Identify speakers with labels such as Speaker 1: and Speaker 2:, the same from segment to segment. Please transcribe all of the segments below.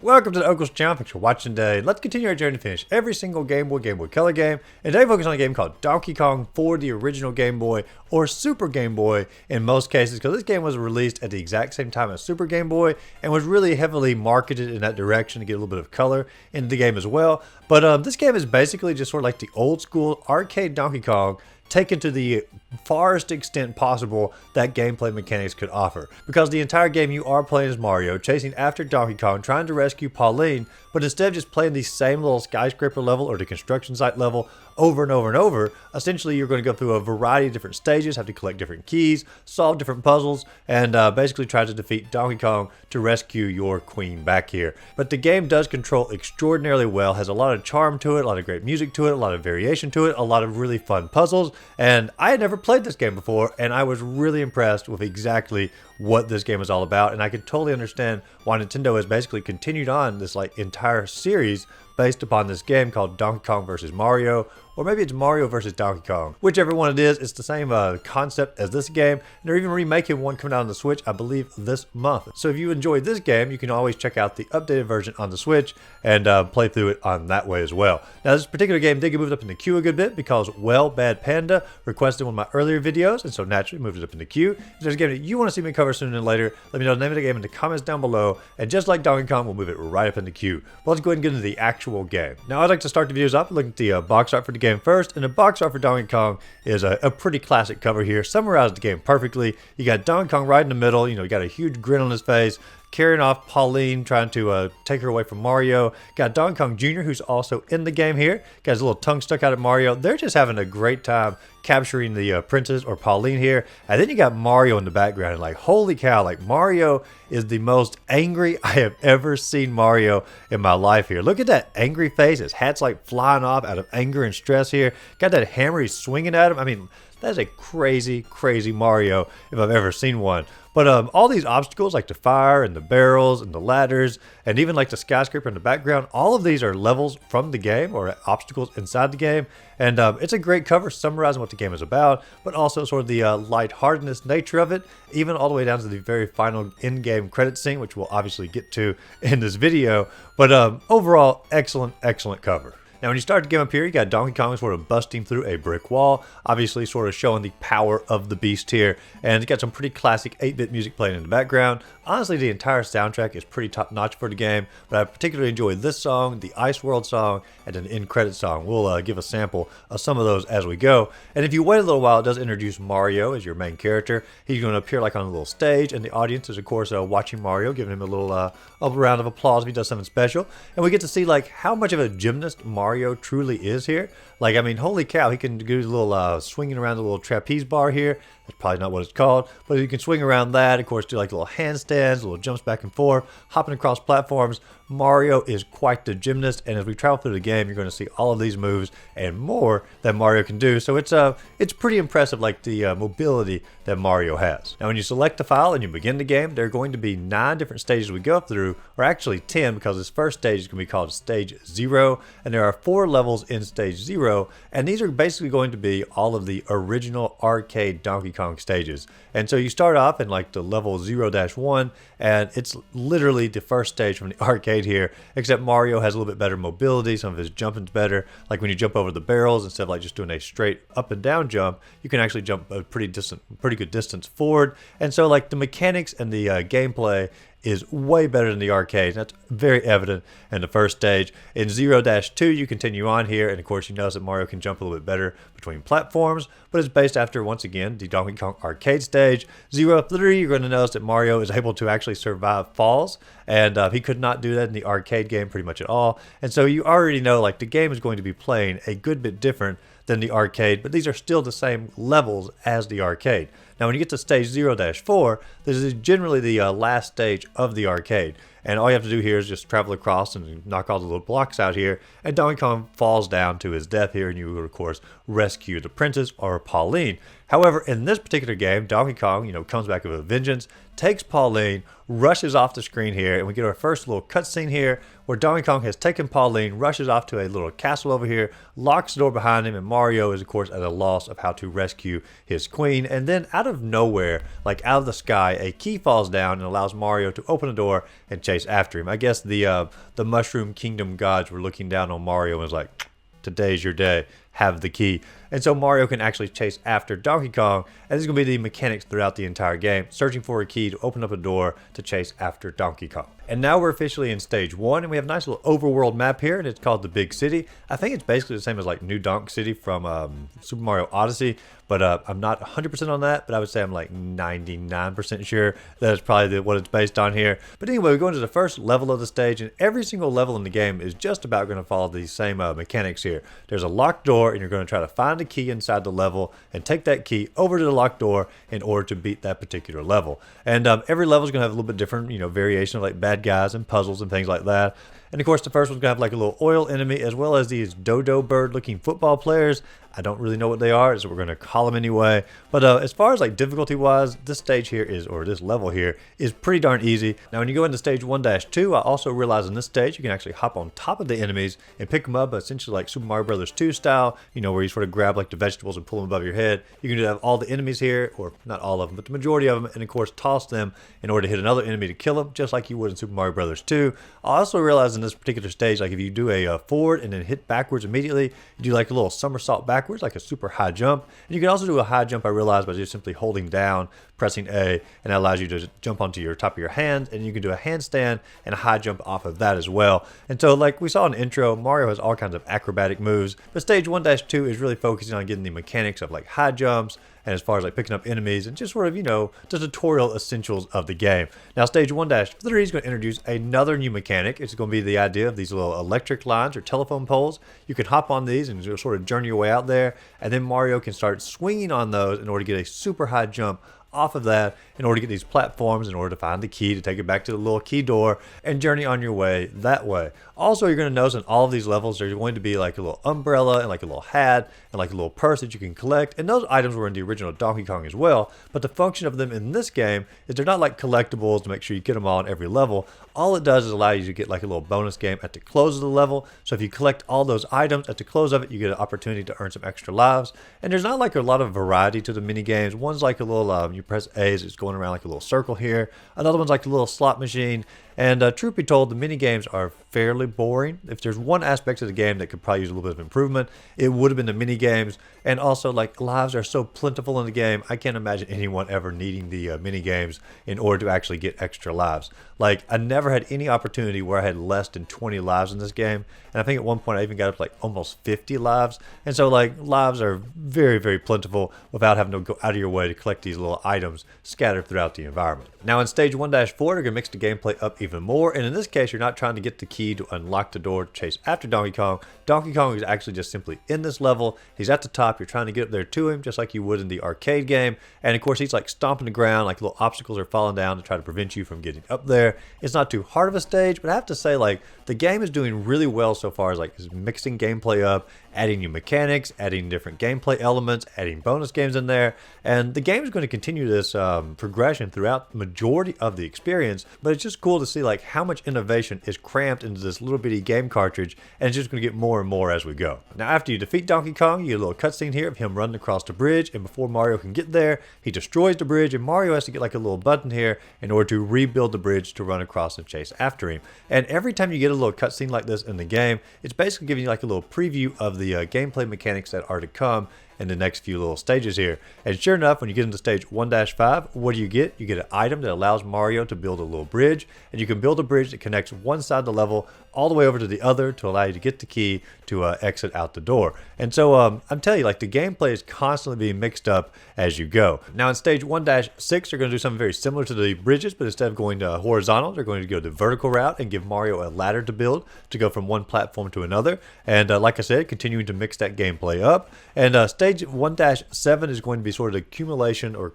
Speaker 1: Welcome to the Uncle's Channel. Thanks for watching today. Let's continue our journey to finish every single Game Boy Color game. And today we focus on a game called Donkey Kong for the original Game Boy, or Super Game Boy in most cases, because this game was released at the exact same time as Super Game Boy and was really heavily marketed in that direction to get a little bit of color into the game as well. But this game is basically just sort of like the old school arcade Donkey Kong taken to the farthest extent possible that gameplay mechanics could offer. Because the entire game you are playing as Mario, chasing after Donkey Kong, trying to rescue Pauline, but instead of just playing the same little skyscraper level or the construction site level over and over and over, essentially you're going to go through a variety of different stages, have to collect different keys, solve different puzzles, and basically try to defeat Donkey Kong to rescue your queen back here. But the game does control extraordinarily well, has a lot of charm to it, a lot of great music to it, a lot of variation to it, a lot of really fun puzzles, and I had never played this game before, and I was really impressed with exactly what this game is all about, and I can totally understand why Nintendo has basically continued on this like entire series based upon this game called Donkey Kong vs. Mario, or maybe it's Mario vs. Donkey Kong. Whichever one it is, it's the same concept as this game, and they're even remaking one coming out on the Switch, I believe, this month. So if you enjoyed this game, you can always check out the updated version on the Switch and play through it on that way as well. Now, this particular game did get moved up in the queue a good bit because Well Bad Panda requested one of my earlier videos, and so naturally moved it up in the queue. If there's a game that you want to see me cover sooner than later, let me know the name of the game in the comments down below, and just like Donkey Kong, we'll move it right up in the queue. But let's go ahead and get into the actual game. Now, I'd like to start the videos off looking at the box art for the game first, and the box art for Donkey Kong is a pretty classic cover here, summarizes the game perfectly. You got Donkey Kong right in the middle, you got a huge grin on his face, carrying off Pauline, trying to take her away from Mario. Got Donkey Kong Jr., who's also in the game here. Got his little tongue stuck out at Mario. They're just having a great time capturing the princess, or Pauline here. And then you got Mario in the background, and like, holy cow, like Mario is the most angry I have ever seen Mario in my life here. Look at that angry face. His hat's like flying off out of anger and stress here. Got that hammer, he's swinging at him. I mean, that's a crazy, crazy Mario if I've ever seen one. But all these obstacles, like the fire and the barrels and the ladders, and even like the skyscraper in the background, all of these are levels from the game, or obstacles inside the game. And it's a great cover summarizing what the game is about, but also sort of the lightheartedness nature of it, even all the way down to the very final in-game credit scene, which we'll obviously get to in this video. But overall, excellent, excellent cover. Now, when you start the game up here, you got Donkey Kong sort of busting through a brick wall, obviously sort of showing the power of the beast here. And you got some pretty classic 8-bit music playing in the background. Honestly, the entire soundtrack is pretty top-notch for the game, but I particularly enjoyed this song, the Ice World song, and an in-credit song. We'll give a sample of some of those as we go. And if you wait a little while, it does introduce Mario as your main character. He's going to appear like on a little stage, and the audience is, of course, watching Mario, giving him a little round of applause if he does something special. And we get to see like how much of a gymnast Mario truly is here. Like, I mean, holy cow, he can do a little swinging around the little trapeze bar here. That's probably not what it's called, but you can swing around that, of course, do like little handstands, little jumps back and forth, hopping across platforms. Mario is quite the gymnast, and as we travel through the game, you're going to see all of these moves and more that Mario can do. So it's pretty impressive, like the mobility that Mario has. Now, when you select the file and you begin the game, there are going to be 9 different stages we go through, or actually 10, because this first stage is going to be called Stage 0, and there are 4 levels in Stage 0, and these are basically going to be all of the original arcade Donkey Kong stages. And so you start off in like the level 0-1, and it's literally the first stage from the arcade here, except Mario has a little bit better mobility. Some of his jumping's better. Like when you jump over the barrels, instead of like just doing a straight up and down jump, you can actually jump a pretty good distance forward. And so like the mechanics and the gameplay is way better than the arcade. That's very evident in the first stage. In 0-2, you continue on here, and of course you notice that Mario can jump a little bit better between platforms, but it's based after, once again, the Donkey Kong arcade stage. 0-3, you're going to notice that Mario is able to actually survive falls, and he could not do that in the arcade game pretty much at all. And so you already know like the game is going to be playing a good bit different than the arcade, but these are still the same levels as the arcade. Now, when you get to stage 0-4, this is generally the last stage of the arcade. And all you have to do here is just travel across and knock all the little blocks out here. And Donkey Kong falls down to his death here, and you will, of course, rescue the princess, or Pauline. However, in this particular game, Donkey Kong, comes back with a vengeance, takes Pauline, rushes off the screen here, and we get our first little cutscene here where Donkey Kong has taken Pauline, rushes off to a little castle over here, locks the door behind him, and Mario is, of course, at a loss of how to rescue his queen. And then out of nowhere, like out of the sky, a key falls down and allows Mario to open the door and chase chase after him. I guess the Mushroom Kingdom gods were looking down on Mario and was like, today's your day, have the key. And so Mario can actually chase after Donkey Kong, and this is going to be the mechanics throughout the entire game, searching for a key to open up a door to chase after Donkey Kong. And now we're officially in stage 1, and we have a nice little overworld map here, and it's called the Big City. I think it's basically the same as like New Donk City from Super Mario Odyssey, but I'm not 100% on that, but I would say I'm like 99% sure that it's probably what it's based on here. But anyway, we go into the first level of the stage, and every single level in the game is just about going to follow these same mechanics here. There's a locked door, and you're going to try to find a key inside the level and take that key over to the locked door in order to beat that particular level. And every level is going to have a little bit different, variation of like bad guys and puzzles and things like that. And of course, the first one's gonna have like a little oil enemy, as well as these dodo bird looking football players. I don't really know what they are, so we're gonna call them anyway. But as far as like difficulty wise, this stage here is, or this level here, is pretty darn easy. Now when you go into stage 1-2, I also realized in this stage you can actually hop on top of the enemies and pick them up, essentially like Super Mario Bros. 2 style, where you sort of grab like the vegetables and pull them above your head. You can do that with all the enemies here, or not all of them, but the majority of them, and of course toss them in order to hit another enemy to kill them, just like you would in Super Mario Bros. 2. I also realized in this particular stage, like if you do a forward and then hit backwards immediately, you do like a little somersault backwards, like a super high jump. And you can also do a high jump, I realized, by just simply holding down, pressing A, and that allows you to jump onto your top of your hand, and you can do a handstand and a high jump off of that as well. And so like we saw in the intro, Mario has all kinds of acrobatic moves, but stage 1-2 is really focusing on getting the mechanics of like high jumps, and as far as like picking up enemies and just sort of, the tutorial essentials of the game. Now stage 1-3 is going to introduce another new mechanic. It's going to be the idea of these little electric lines or telephone poles. You can hop on these and sort of journey your way out there, and then Mario can start swinging on those in order to get a super high jump off of that in order to get these platforms, in order to find the key to take it back to the little key door and journey on your way that way. Also, you're going to notice in all of these levels there's going to be like a little umbrella and like a little hat and like a little purse that you can collect, and those items were in the original Donkey Kong as well, but the function of them in this game is they're not like collectibles to make sure you get them all in every level. All it does is allow you to get like a little bonus game at the close of the level. So if you collect all those items at the close of it, you get an opportunity to earn some extra lives. And there's not like a lot of variety to the mini games. One's like a little you press A, it's going around like a little circle here. Another one's like a little slot machine. And truth be told, the mini games are fairly boring. If there's one aspect of the game that could probably use a little bit of improvement, it would have been the mini games. And also, like, lives are so plentiful in the game, I can't imagine anyone ever needing the mini games in order to actually get extra lives. Like, I never had any opportunity where I had less than 20 lives in this game, and I think at one point I even got up to like almost 50 lives. And so like lives are very, very plentiful without having to go out of your way to collect these little items scattered throughout the environment. Now in stage 1-4, they're going to mix the gameplay up even more, and in this case you're not trying to get the key to unlock the door to chase after Donkey Kong. Donkey Kong is actually just simply in this level. He's at the top, you're trying to get up there to him just like you would in the arcade game, and of course he's like stomping the ground, like little obstacles are falling down to try to prevent you from getting up there. It's not too hard of a stage, but I have to say, like, the game is doing really well so far as like mixing gameplay up, adding new mechanics, adding different gameplay elements, adding bonus games in there, and the game is going to continue this progression throughout the majority of the experience. But it's just cool to see like how much innovation is cramped into this little bitty game cartridge, and it's just going to get more and more as we go. Now after you defeat Donkey Kong, you get a little cutscene here of him running across the bridge, and before Mario can get there, he destroys the bridge, and Mario has to get like a little button here in order to rebuild the bridge to run across and chase after him. And every time you get a little cutscene like this in the game, it's basically giving you like a little preview of the gameplay mechanics that are to come in the next few little stages here. And sure enough, when you get into stage 1-5, what do you get? You get an item that allows Mario to build a little bridge, and you can build a bridge that connects one side of the level all the way over to the other to allow you to get the key to exit out the door. And so I'm telling you, like, the gameplay is constantly being mixed up as you go. Now in stage 1-6, they're going to do something very similar to the bridges, but instead of going to horizontal, they're going to go the vertical route and give Mario a ladder to build to go from one platform to another. And like I said, continuing to mix that gameplay up. And stage 1-7 is going to be sort of the accumulation or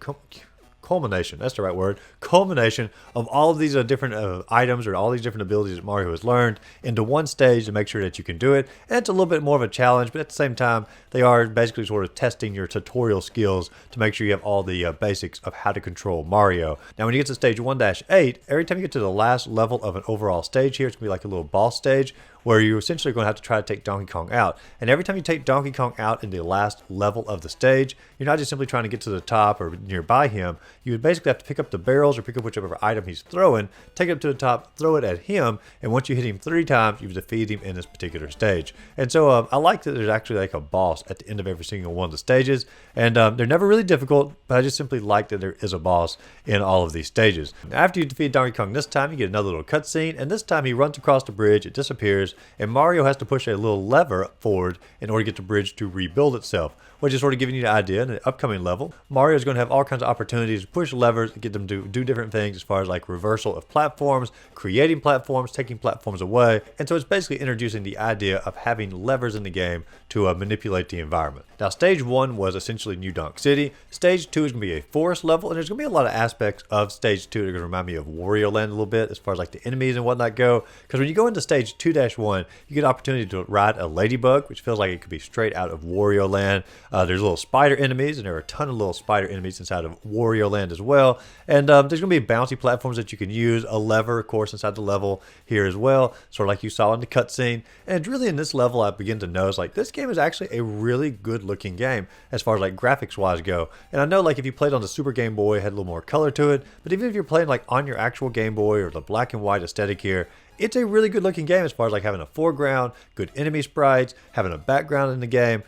Speaker 1: culmination, that's the right word, culmination of all of these different items or all these different abilities that Mario has learned into one stage to make sure that you can do it. And it's a little bit more of a challenge, but at the same time, they are basically sort of testing your tutorial skills to make sure you have all the basics of how to control Mario. Now, when you get to stage 1-8, every time you get to the last level of an overall stage here, it's going to be like a little boss stage where you're essentially going to have to try to take Donkey Kong out. And every time you take Donkey Kong out in the last level of the stage, you're not just simply trying to get to the top or nearby him, you would basically have to pick up the barrels or pick up whichever item he's throwing, take it up to the top, throw it at him, and once you hit him 3 times, you've defeated him in this particular stage. And so I like that there's actually like a boss at the end of every single one of the stages, and they're never really difficult, but I just simply like that there is a boss in all of these stages. After you defeat Donkey Kong this time, you get another little cutscene, and this time he runs across the bridge, it disappears, and Mario has to push a little lever forward in order to get the bridge to rebuild itself, which is sort of giving you the idea in the upcoming level. Mario is going to have all kinds of opportunities to push levers, get them to do different things as far as like reversal of platforms, creating platforms, taking platforms away, and so it's basically introducing the idea of having levers in the game to manipulate the environment. Now, stage 1 was essentially New Donk City. Stage 2 is going to be a forest level, and there's going to be a lot of aspects of stage 2 that are going to remind me of Wario Land a little bit as far as like the enemies and whatnot go, because when you go into stage 2-1, you get an opportunity to ride a ladybug, which feels like it could be straight out of Wario Land. There's little spider enemies, and there are a ton of little spider enemies inside of Wario Land as well, and there's going to be bouncy platforms that you can use, a lever, of course, inside the level here as well, sort of like you saw in the cutscene. And really in this level, I begin to notice like this game is actually a really good looking game as far as like graphics wise go. And I know like if you played on the Super Game Boy, it had a little more color to it, but even if you're playing like on your actual Game Boy or the black and white aesthetic here, it's a really good looking game as far as like having a foreground, good enemy sprites, having a background in the game.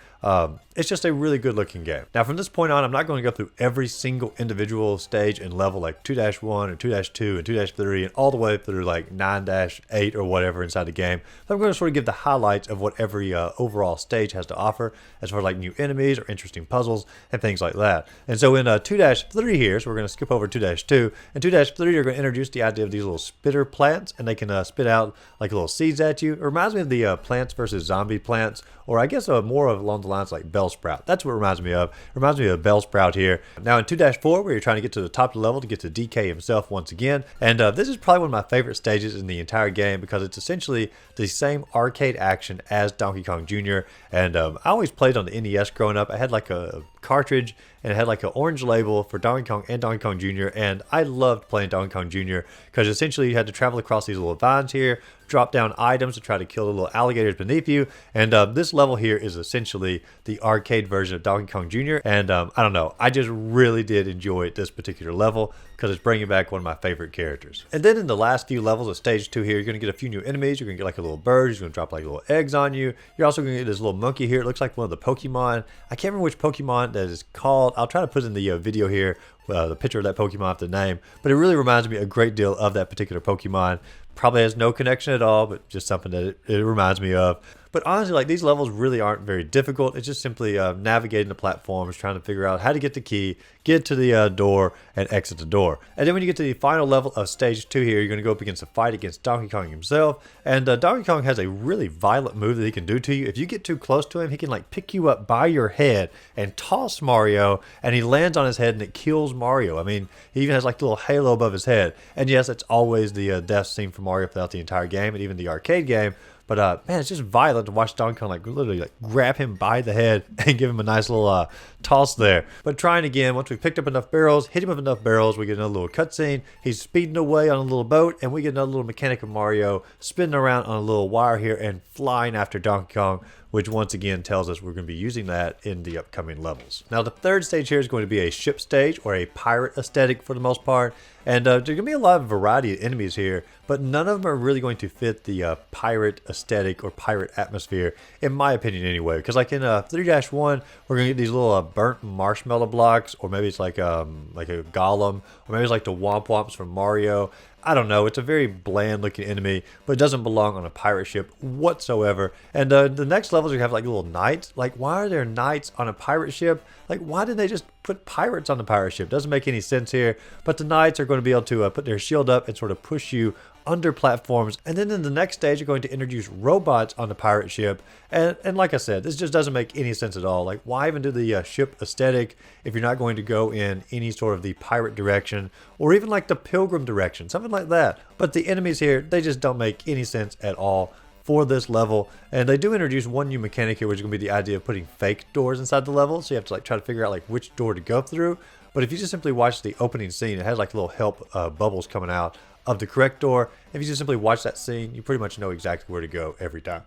Speaker 1: It's just a really good looking game. Now from this point on, I'm not going to go through every single individual stage and level like 2-1 or 2-2 and 2-3 and all the way through like 9-8 or whatever inside the game. But I'm going to sort of give the highlights of what every overall stage has to offer as far as like new enemies or interesting puzzles and things like that. And so in 2-3 here, so we're going to skip over 2-2. In 2-3, you're going to introduce the idea of these little spitter plants, and they can spit out like little seeds at you. It reminds me of the Plants vs. Zombie plants, or I guess more of along the lines like Bellsprout. That's what it reminds me of. It reminds me of Bellsprout here. Now in 2-4, where you're trying to get to the top of the level to get to DK himself once again. And this is probably one of my favorite stages in the entire game because it's essentially the same arcade action as Donkey Kong Jr. And I always played on the NES growing up. I had like a cartridge and it had like an orange label for Donkey Kong and Donkey Kong Jr. And I loved playing Donkey Kong Jr. because essentially you had to travel across these little vines here, drop down items to try to kill the little alligators beneath you. And this level here is essentially the arcade version of Donkey Kong Jr. And I don't know, I just really did enjoy this particular level because it's bringing back one of my favorite characters. And then in the last few levels of stage 2 here, you're going to get a few new enemies. You're going to get like a little bird. He's going to drop like little eggs on you. You're also going to get this little monkey here. It looks like one of the Pokemon. I can't remember which Pokemon that is called. I'll try to put in the video here the picture of that Pokemon with the name. But it really reminds me a great deal of that particular Pokemon. Probably has no connection at all, but just something that it reminds me of. But honestly, like these levels really aren't very difficult. It's just simply navigating the platforms, trying to figure out how to get the key, get to the door, and exit the door. And then when you get to the final level of stage 2 here, you're going to go up against a fight against Donkey Kong himself. And Donkey Kong has a really violent move that he can do to you. If you get too close to him, he can like pick you up by your head and toss Mario, and he lands on his head and it kills Mario. I mean, he even has like a little halo above his head. And yes, it's always the death scene for Mario throughout the entire game and even the arcade game. But man, it's just violent to watch Donkey Kong like literally like grab him by the head and give him a nice little toss there. But trying again, once we picked up enough barrels, hit him with enough barrels, we get another little cutscene. He's speeding away on a little boat, and we get another little mechanic of Mario spinning around on a little wire here and flying after Donkey Kong, which once again tells us we're going to be using that in the upcoming levels. Now the third stage here is going to be a ship stage or a pirate aesthetic for the most part. And there's going to be a lot of variety of enemies here, but none of them are really going to fit the pirate aesthetic or pirate atmosphere, in my opinion anyway. Because like in 3-1, we're going to get these little burnt marshmallow blocks, or maybe it's like a golem, or maybe it's like the Womp Womps from Mario. I don't know, it's a very bland looking enemy, but it doesn't belong on a pirate ship whatsoever. And the next levels you have like little knights. Like, why are there knights on a pirate ship? Like, why didn't they just put pirates on the pirate ship? Doesn't make any sense here. But the knights are going to be able to put their shield up and sort of push you under platforms. And then in the next stage, you're going to introduce robots on the pirate ship. And like I said, this just doesn't make any sense at all. Like, why even do the ship aesthetic if you're not going to go in any sort of the pirate direction or even like the pilgrim direction, something like that. But the enemies here, they just don't make any sense at all for this level. And they do introduce one new mechanic here, which is going to be the idea of putting fake doors inside the level. So you have to like try to figure out like which door to go through. But if you just simply watch the opening scene, it has like little help bubbles coming out of the correct door. If you just simply watch that scene, you pretty much know exactly where to go every time.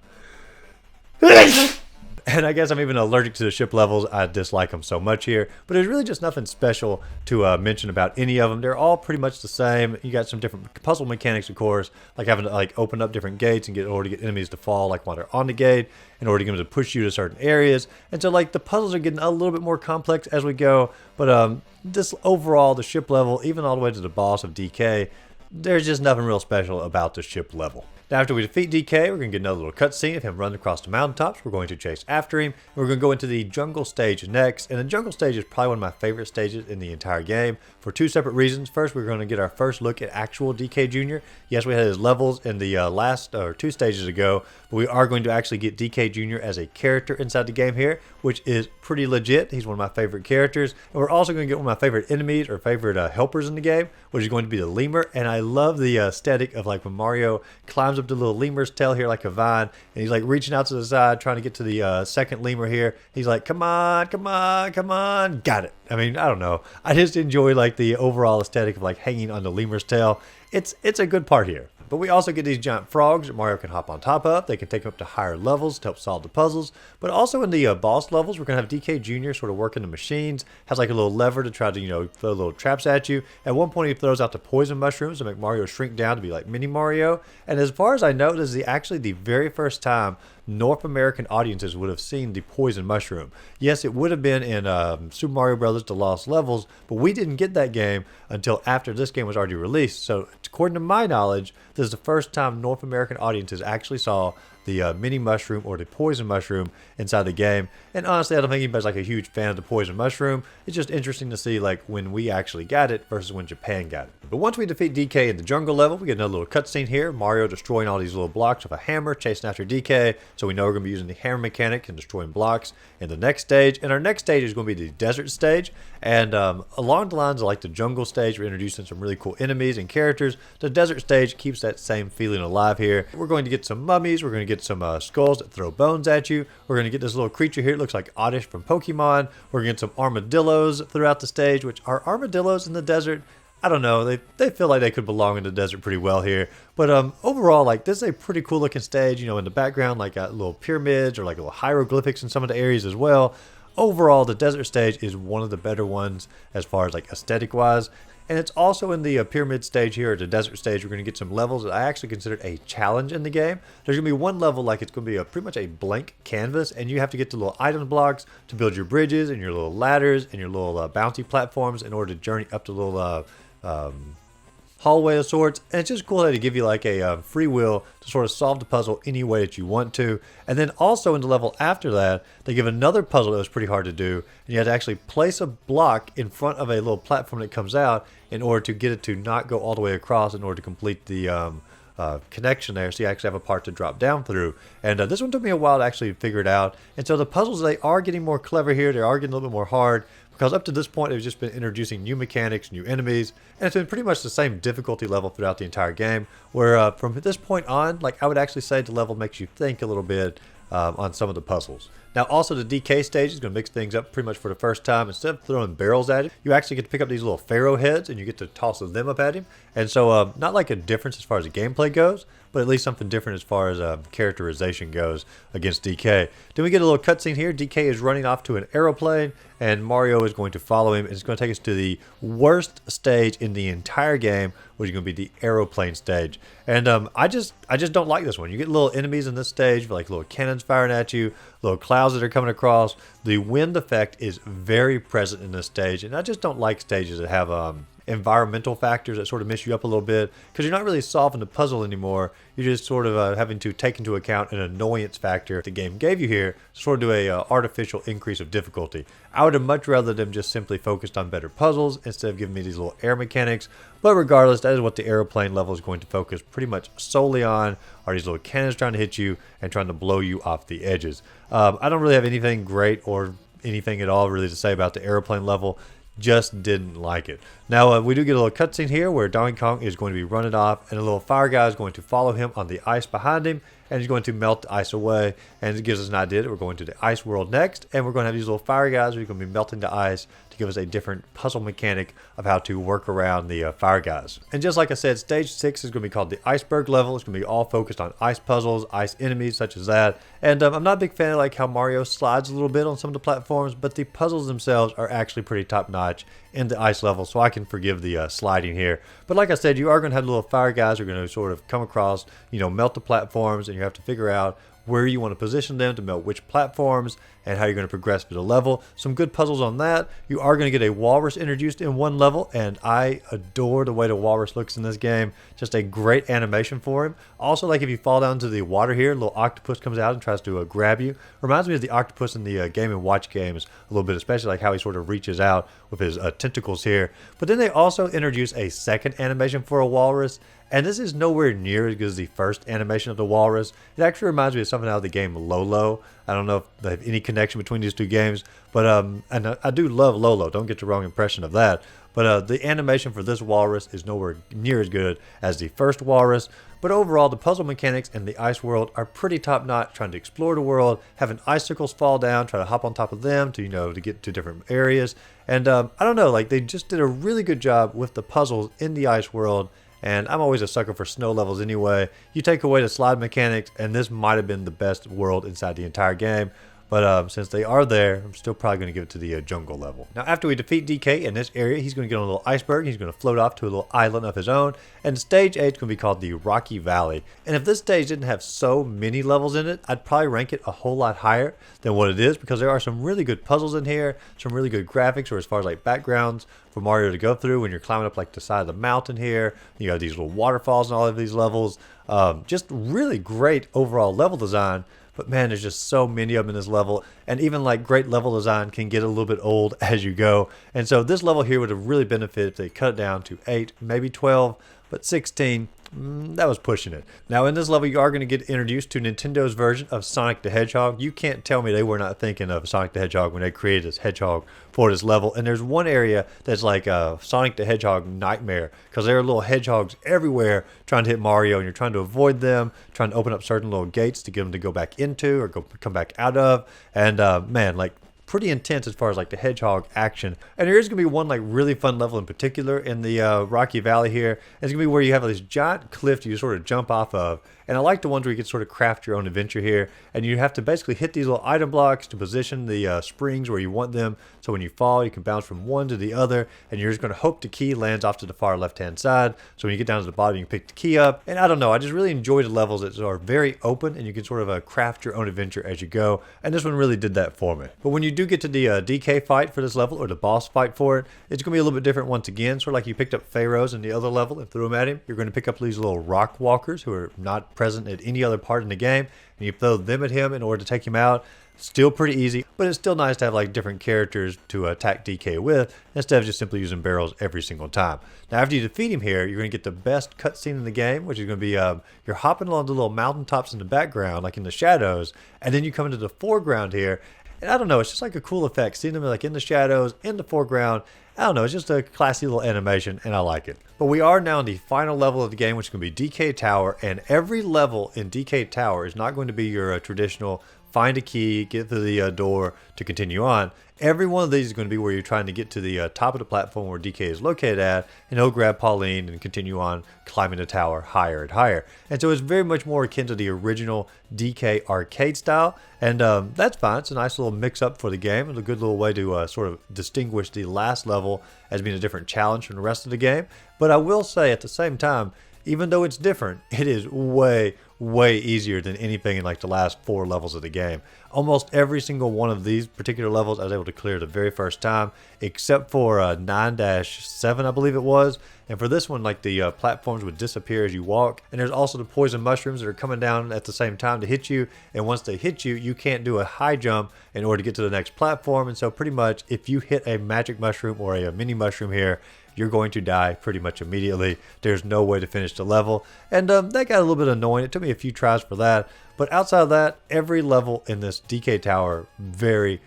Speaker 1: And I guess I'm even allergic to the ship levels. I dislike them so much here. But there's really just nothing special to mention about any of them. They're all pretty much the same. You got some different puzzle mechanics, of course, like having to like open up different gates and get in order to get enemies to fall like while they're on the gate, in order to get them to push you to certain areas. And so like the puzzles are getting a little bit more complex as we go. But this overall, the ship level, even all the way to the boss of DK, there's just nothing real special about the ship level. Now, after we defeat DK, we're going to get another little cutscene of him running across the mountaintops. We're going to chase after him. And we're going to go into the jungle stage next. And the jungle stage is probably one of my favorite stages in the entire game for two separate reasons. First, we're going to get our first look at actual DK Jr. Yes, we had his levels in the last two stages ago, but we are going to actually get DK Jr. as a character inside the game here, which is pretty legit. He's one of my favorite characters. And we're also going to get one of my favorite enemies or favorite helpers in the game, which is going to be the lemur. And I love the aesthetic of like when Mario climbs up the little lemur's tail here like a vine, and he's like reaching out to the side trying to get to the second lemur here. He's like, come on, come on, come on, got it. I mean, I don't know, I just enjoy like the overall aesthetic of like hanging on the lemur's tail. It's a good part here. But we also get these giant frogs that Mario can hop on top of. They can take him up to higher levels to help solve the puzzles. But also in the boss levels, we're going to have DK Jr. sort of working the machines. Has like a little lever to try to, throw little traps at you. At one point, he throws out the poison mushrooms to make Mario shrink down to be like mini Mario. And as far as I know, this is actually the very first time North American audiences would have seen the poison mushroom. Yes, it would have been in Super Mario Bros. The Lost Levels, but we didn't get that game until after this game was already released. So according to my knowledge, this is the first time North American audiences actually saw the mini mushroom or the poison mushroom inside the game. And honestly, I don't think anybody's like a huge fan of the poison mushroom. It's just interesting to see like when we actually got it versus when Japan got it. But once we defeat DK in the jungle level, we get another little cutscene here. Mario destroying all these little blocks with a hammer, chasing after DK. So we know we're going to be using the hammer mechanic and destroying blocks in the next stage. And our next stage is going to be the desert stage. And along the lines of like the jungle stage, we're introducing some really cool enemies and characters. The desert stage keeps that same feeling alive here. We're going to get some mummies. We're going to get some skulls that throw bones at you. We're going to get this little creature here. It looks like Oddish from Pokemon. We're going to get some armadillos throughout the stage, which are armadillos in the desert. I don't know. They feel like they could belong in the desert pretty well here. But overall, like this is a pretty cool looking stage. In the background, like little pyramids or like little hieroglyphics in some of the areas as well. Overall, the desert stage is one of the better ones as far as like aesthetic wise. And it's also in the pyramid stage here, or the desert stage. We're going to get some levels that I actually considered a challenge in the game. There's going to be one level like it's going to be pretty much a blank canvas, and you have to get the little item blocks to build your bridges and your little ladders and your little bounty platforms in order to journey up the little hallway of sorts. And it's just cool that they give you like a free will to sort of solve the puzzle any way that you want to. And then also in the level after that, they give another puzzle that was pretty hard to do, and you have to actually place a block in front of a little platform that comes out in order to get it to not go all the way across in order to complete the connection there, so you actually have a part to drop down through. And this one took me a while to actually figure it out. And so the puzzles, they are getting more clever here. They are getting a little bit more hard, because up to this point they've just been introducing new mechanics, new enemies, and it's been pretty much the same difficulty level throughout the entire game, where from this point on, like I would actually say the level makes you think a little bit on some of the puzzles. Now also the DK stage is going to mix things up pretty much for the first time. Instead of throwing barrels at him, you actually get to pick up these little pharaoh heads and you get to toss them up at him. And so not like a difference as far as the gameplay goes, but at least something different as far as characterization goes against DK. Then we get a little cutscene here. DK is running off to an aeroplane, and Mario is going to follow him, and it's going to take us to the worst stage in the entire game, which is going to be the aeroplane stage. And I just don't like this one. You get little enemies in this stage, like little cannons firing at you, little clouds that are coming across. The wind effect is very present in this stage, and I just don't like stages that have environmental factors that sort of mess you up a little bit, because you're not really solving the puzzle anymore. You're just sort of having to take into account an annoyance factor the game gave you here to sort of do a artificial increase of difficulty. I would have much rather them just simply focused on better puzzles instead of giving me these little air mechanics. But regardless, that is what the airplane level is going to focus pretty much solely on, are these little cannons trying to hit you and trying to blow you off the edges. I don't really have anything great or anything at all really to say about the airplane level. Just didn't like it. Now we do get a little cutscene here where Donkey Kong is going to be running off, and a little fire guy is going to follow him on the ice behind him, and he's going to melt the ice away. And it gives us an idea that we're going to the ice world next, and we're going to have these little fire guys who are going to be melting the ice to give us a different puzzle mechanic of how to work around the fire guys. And just like I said, stage 6 is going to be called the iceberg level. It's going to be all focused on ice puzzles, ice enemies such as that. And I'm not a big fan of like how Mario slides a little bit on some of the platforms, but the puzzles themselves are actually pretty top notch in the ice level, so I can forgive the sliding here. But like I said, you are going to have little fire guys who are going to sort of come across, melt the platforms, and you have to figure out where you want to position them to melt which platforms and how you're going to progress through the level. Some good puzzles on that. You are going to get a walrus introduced in one level, and I adore the way the walrus looks in this game. Just a great animation for him. Also, like if you fall down to the water here, a little octopus comes out and tries to grab you. Reminds me of the octopus in the Game & Watch games a little bit, especially like how he sort of reaches out with his tentacles here. But then they also introduce a second animation for a walrus, and this is nowhere near as good as the first animation of the walrus. It actually reminds me of something out of the game Lolo. I don't know if they have any connection between these two games, but and I do love Lolo. Don't get the wrong impression of that. But the animation for this walrus is nowhere near as good as the first walrus. But overall, the puzzle mechanics in the ice world are pretty top notch. Trying to explore the world, having icicles fall down, try to hop on top of them to to get to different areas. And I don't know, like they just did a really good job with the puzzles in the ice world. And I'm always a sucker for snow levels anyway. You take away the slide mechanics, and this might have been the best world inside the entire game. But since they are there, I'm still probably going to give it to the jungle level. Now, after we defeat DK in this area, he's going to get on a little iceberg. He's going to float off to a little island of his own. And stage 8 is going to be called the Rocky Valley. And if this stage didn't have so many levels in it, I'd probably rank it a whole lot higher than what it is, because there are some really good puzzles in here, some really good graphics, or as far as like backgrounds for Mario to go through when you're climbing up like the side of the mountain here. You have these little waterfalls in all of these levels. Just really great overall level design. But man, there's just so many of them in this level. And even like great level design can get a little bit old as you go. And so this level here would have really benefited if they cut it down to 8, maybe 12, but 16. That was pushing it. Now in this level, you are going to get introduced to Nintendo's version of Sonic the Hedgehog. You can't tell me they were not thinking of Sonic the Hedgehog when they created this hedgehog for this level. And there's one area that's like a Sonic the Hedgehog nightmare, because there are little hedgehogs everywhere trying to hit Mario, and you're trying to avoid them, trying to open up certain little gates to get them to go back into or come back out of. And man, like pretty intense as far as like the hedgehog action. And there is going to be one like really fun level in particular in the Rocky Valley here. It's going to be where you have this giant cliff you sort of jump off of. And I like the ones where you can sort of craft your own adventure here. And you have to basically hit these little item blocks to position the springs where you want them. So when you fall, you can bounce from one to the other. And you're just going to hope the key lands off to the far left-hand side. So when you get down to the bottom, you can pick the key up. And I don't know, I just really enjoy the levels that are very open, and you can sort of craft your own adventure as you go. And this one really did that for me. But when you do get to the DK fight for this level, or the boss fight for it, it's going to be a little bit different once again. Sort of like you picked up Pharaohs in the other level and threw them at him. You're going to pick up these little rock walkers who are not present at any other part in the game, and you throw them at him in order to take him out. Still pretty easy, but it's still nice to have like different characters to attack DK with, instead of just simply using barrels every single time. Now after you defeat him here, you're going to get the best cutscene in the game, which is going to be you're hopping along the little mountaintops in the background, like in the shadows, and then you come into the foreground here. And I don't know, it's just like a cool effect, seeing them like in the shadows, in the foreground. I don't know, it's just a classy little animation, and I like it. But we are now in the final level of the game, which is going to be DK Tower, and every level in DK Tower is not going to be your traditional find a key, get through the door to continue on. Every one of these is going to be where you're trying to get to the top of the platform where DK is located at, and he'll grab Pauline and continue on climbing the tower higher and higher. And so it's very much more akin to the original DK arcade style, and that's fine. It's a nice little mix-up for the game, and a good little way to sort of distinguish the last level as being a different challenge from the rest of the game. But I will say at the same time, even though it's different, it is way easier than anything in like the last 4 levels of the game. Almost every single one of these particular levels I was able to clear the very first time, except for 9-7, I believe it was. And for this one, like the platforms would disappear as you walk. And there's also the poison mushrooms that are coming down at the same time to hit you. And once they hit you, you can't do a high jump in order to get to the next platform. And so pretty much if you hit a magic mushroom or a mini mushroom here, you're going to die pretty much immediately. There's no way to finish the level. And that got a little bit annoying. It took me a few tries for that. But outside of that, every level in this DK Tower, very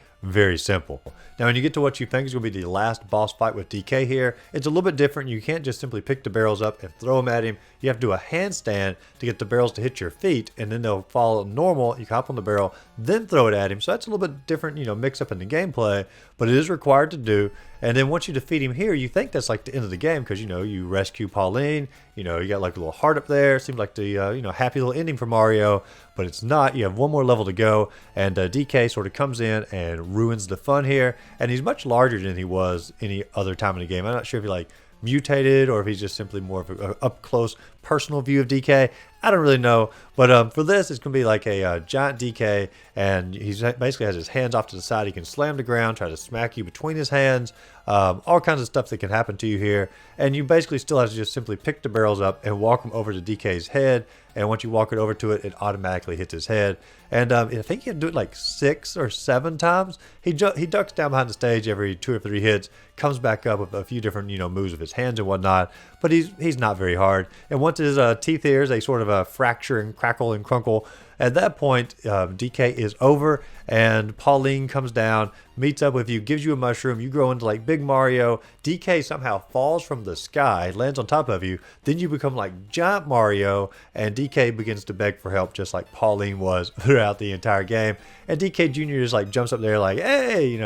Speaker 1: simple. Now when you get to what you think is going to be the last boss fight with DK here, it's a little bit different. You can't just simply pick the barrels up and throw them at him. you have to do a handstand to get the barrels to hit your feet, and then they'll fall normal. You can hop on the barrel, then throw it at him. So that's a little bit different, mix up in the gameplay, but it is required to do. And then once you defeat him here, you think that's like the end of the game because, you rescue Pauline. You got like a little heart up there. Seems like the, happy little ending for Mario, but it's not. You have one more level to go, and DK sort of comes in and ruins the fun here. And he's much larger than he was any other time in the game. I'm not sure if he mutated or if he's just simply more of an up close personal view of DK. I don't really know, but for this, it's going to be like a giant DK, and he basically has his hands off to the side. He can slam the ground, try to smack you between his hands, all kinds of stuff that can happen to you here. And you basically still have to just simply pick the barrels up and walk them over to DK's head. And once you walk it over to it, it automatically hits his head. And I think he can do it like 6 or 7 times. He ducks down behind the stage every 2 or 3 hits, comes back up with a few different moves with his hands and whatnot. But he's not very hard. And once his teeth here, they sort of fracture and crackle and crunkle. At that point, DK is over, and Pauline comes down, meets up with you, gives you a mushroom. You grow into like Big Mario. DK somehow falls from the sky, lands on top of you. Then you become like Giant Mario, and DK begins to beg for help, just like Pauline was throughout the entire game. And DK Jr. just jumps up there like, hey,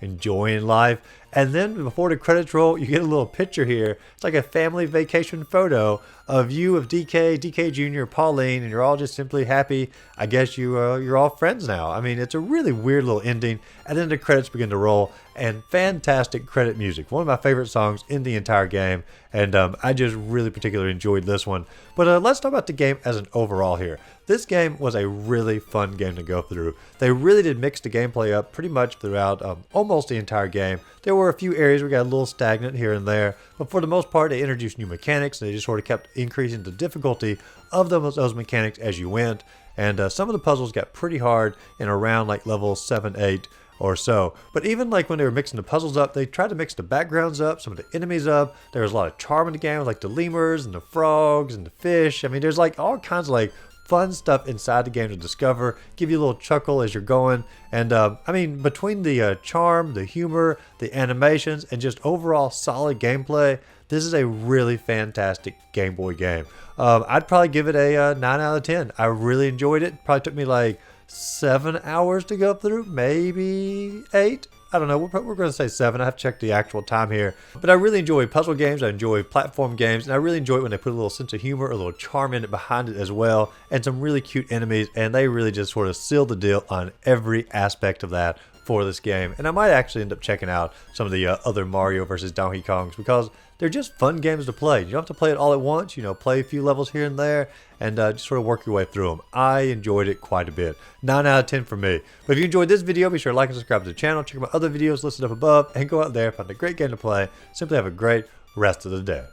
Speaker 1: enjoying life. And then before the credits roll, you get a little picture here. It's like a family vacation photo of you, of DK Jr., Pauline, and you're all just simply happy. I guess you're all friends now. I mean, it's a really weird little ending. And then the credits begin to roll, and fantastic credit music. One of my favorite songs in the entire game, and I just really particularly enjoyed this one. But let's talk about the game as an overall here. This game was a really fun game to go through. They really did mix the gameplay up pretty much throughout almost the entire game. There were a few areas where we got a little stagnant here and there, but for the most part, they introduced new mechanics, and they just sort of kept increasing the difficulty of those mechanics as you went. And some of the puzzles got pretty hard in around like level 7, 8 or so. But even like when they were mixing the puzzles up, they tried to mix the backgrounds up, some of the enemies up. There was a lot of charm in the game with like the lemurs and the frogs and the fish. I mean, there's like all kinds of like fun stuff inside the game to discover, give you a little chuckle as you're going. And I mean, between the charm, the humor, the animations, and just overall solid gameplay, this is a really fantastic Game Boy game. I'd probably give it a 9 out of 10. I really enjoyed it. Probably took me like 7 hours to go through, maybe 8. I don't know, we're going to say 7. I have to check the actual time here. But I really enjoy puzzle games, I enjoy platform games, and I really enjoy it when they put a little sense of humor, a little charm in it behind it as well, and some really cute enemies, and they really just sort of seal the deal on every aspect of that for this game. And I might actually end up checking out some of the other Mario vs. Donkey Kongs, because they're just fun games to play. You don't have to play it all at once, play a few levels here and there, and just sort of work your way through them. I enjoyed it quite a bit. 9 out of 10 for me. But if you enjoyed this video, be sure to like and subscribe to the channel. Check out my other videos listed up above, and go out there, find a great game to play. Simply have a great rest of the day.